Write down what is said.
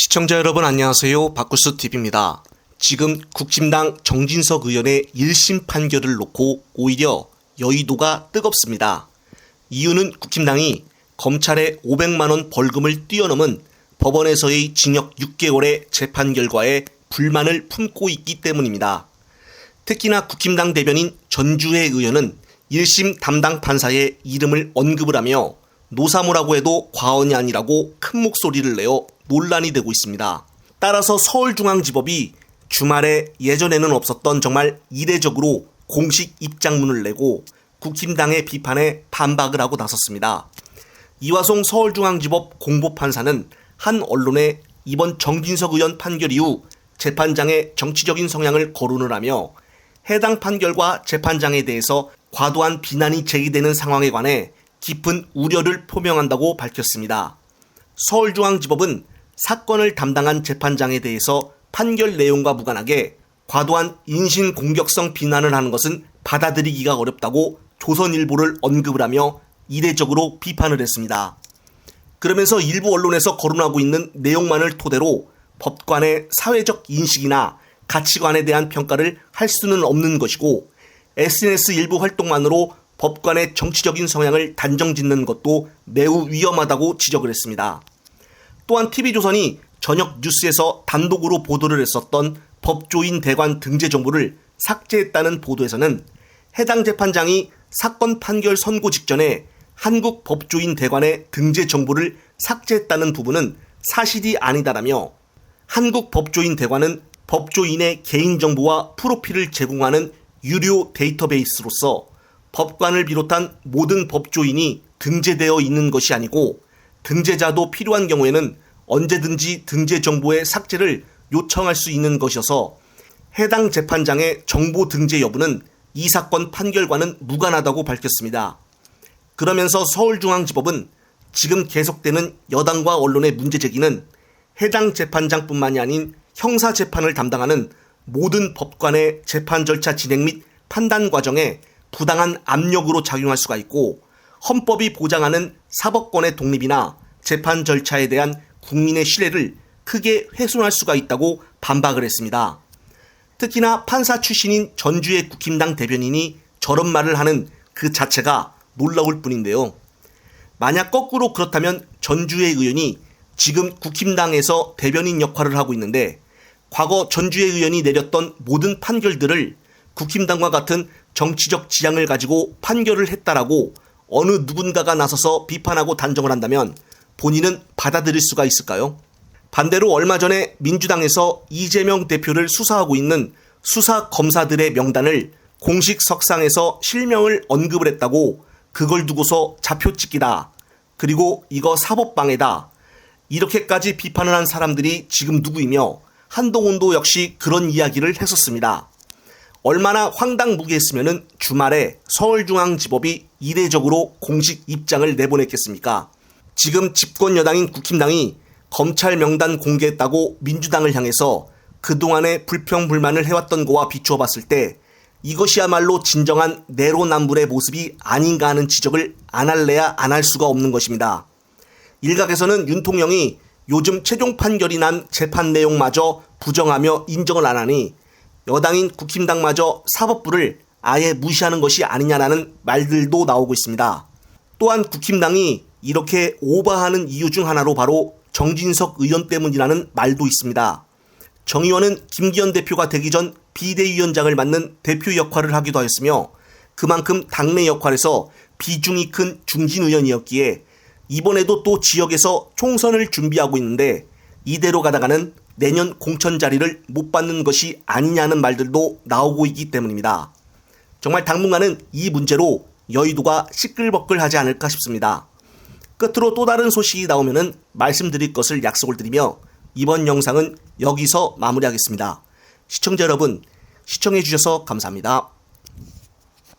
시청자 여러분 안녕하세요. 박구스TV입니다. 지금 국힘당 정진석 의원의 1심 판결을 놓고 오히려 여의도가 뜨겁습니다. 이유는 국힘당이 검찰의 500만원 벌금을 뛰어넘은 법원에서의 징역 6개월의 재판 결과에 불만을 품고 있기 때문입니다. 특히나 국힘당 대변인 전주혜 의원은 1심 담당 판사의 이름을 언급을 하며 노사모라고 해도 과언이 아니라고 큰 목소리를 내어 논란이 되고 있습니다. 따라서 서울중앙지법이 주말에 예전에는 없었던 정말 이례적으로 공식 입장문을 내고 국힘당의 비판에 반박을 하고 나섰습니다. 이화송 서울중앙지법 공보판사는 한 언론에 이번 정진석 의원 판결 이후 재판장의 정치적인 성향을 거론을 하며 해당 판결과 재판장에 대해서 과도한 비난이 제기되는 상황에 관해 깊은 우려를 표명한다고 밝혔습니다. 서울중앙지법은 사건을 담당한 재판장에 대해서 판결 내용과 무관하게 과도한 인신공격성 비난을 하는 것은 받아들이기가 어렵다고 조선일보를 언급을 하며 이례적으로 비판을 했습니다. 그러면서 일부 언론에서 거론하고 있는 내용만을 토대로 법관의 사회적 인식이나 가치관에 대한 평가를 할 수는 없는 것이고 SNS 일부 활동만으로 법관의 정치적인 성향을 단정짓는 것도 매우 위험하다고 지적을 했습니다. 또한 TV조선이 저녁 뉴스에서 단독으로 보도를 했었던 법조인 대관 등재 정보를 삭제했다는 보도에서는 해당 재판장이 사건 판결 선고 직전에 한국 법조인 대관의 등재 정보를 삭제했다는 부분은 사실이 아니다라며 한국 법조인 대관은 법조인의 개인정보와 프로필을 제공하는 유료 데이터베이스로서 법관을 비롯한 모든 법조인이 등재되어 있는 것이 아니고 등재자도 필요한 경우에는 언제든지 등재 정보의 삭제를 요청할 수 있는 것이어서 해당 재판장의 정보 등재 여부는 이 사건 판결과는 무관하다고 밝혔습니다. 그러면서 서울중앙지법은 지금 계속되는 여당과 언론의 문제 제기는 해당 재판장뿐만이 아닌 형사재판을 담당하는 모든 법관의 재판 절차 진행 및 판단 과정에 부당한 압력으로 작용할 수가 있고 헌법이 보장하는 사법권의 독립이나 재판 절차에 대한 국민의 신뢰를 크게 훼손할 수가 있다고 반박을 했습니다. 특히나 판사 출신인 전주의 국힘당 대변인이 저런 말을 하는 그 자체가 놀라울 뿐인데요. 만약 거꾸로 그렇다면 전주의 의원이 지금 국힘당에서 대변인 역할을 하고 있는데 과거 전주의 의원이 내렸던 모든 판결들을 국힘당과 같은 정치적 지향을 가지고 판결을 했다라고 어느 누군가가 나서서 비판하고 단정을 한다면 본인은 받아들일 수가 있을까요? 반대로 얼마 전에 민주당에서 이재명 대표를 수사하고 있는 수사검사들의 명단을 공식 석상에서 실명을 언급을 했다고 그걸 두고서 좌표찍기다. 그리고 이거 사법방해다. 이렇게까지 비판을 한 사람들이 지금 누구이며 한동훈도 역시 그런 이야기를 했었습니다. 얼마나 황당무계했으면 주말에 서울중앙지법이 이례적으로 공식 입장을 내보냈겠습니까? 지금 집권 여당인 국힘당이 검찰 명단 공개했다고 민주당을 향해서 그동안의 불평불만을 해왔던 거와 비추어 봤을 때 이것이야말로 진정한 내로남불의 모습이 아닌가 하는 지적을 안 할래야 안 할 수가 없는 것입니다. 일각에서는 윤통령이 요즘 최종 판결이 난 재판 내용마저 부정하며 인정을 안 하니 여당인 국힘당마저 사법부를 아예 무시하는 것이 아니냐라는 말들도 나오고 있습니다. 또한 국힘당이 이렇게 오버하는 이유 중 하나로 바로 정진석 의원 때문이라는 말도 있습니다. 정 의원은 김기현 대표가 되기 전 비대위원장을 맡는 대표 역할을 하기도 하였으며 그만큼 당내 역할에서 비중이 큰 중진 의원이었기에 이번에도 또 지역에서 총선을 준비하고 있는데 이대로 가다가는 내년 공천 자리를 못 받는 것이 아니냐는 말들도 나오고 있기 때문입니다. 정말 당분간은 이 문제로 여의도가 시끌벅글하지 않을까 싶습니다. 끝으로 또 다른 소식이 나오면 말씀드릴 것을 약속을 드리며 이번 영상은 여기서 마무리하겠습니다. 시청자 여러분, 시청해주셔서 감사합니다.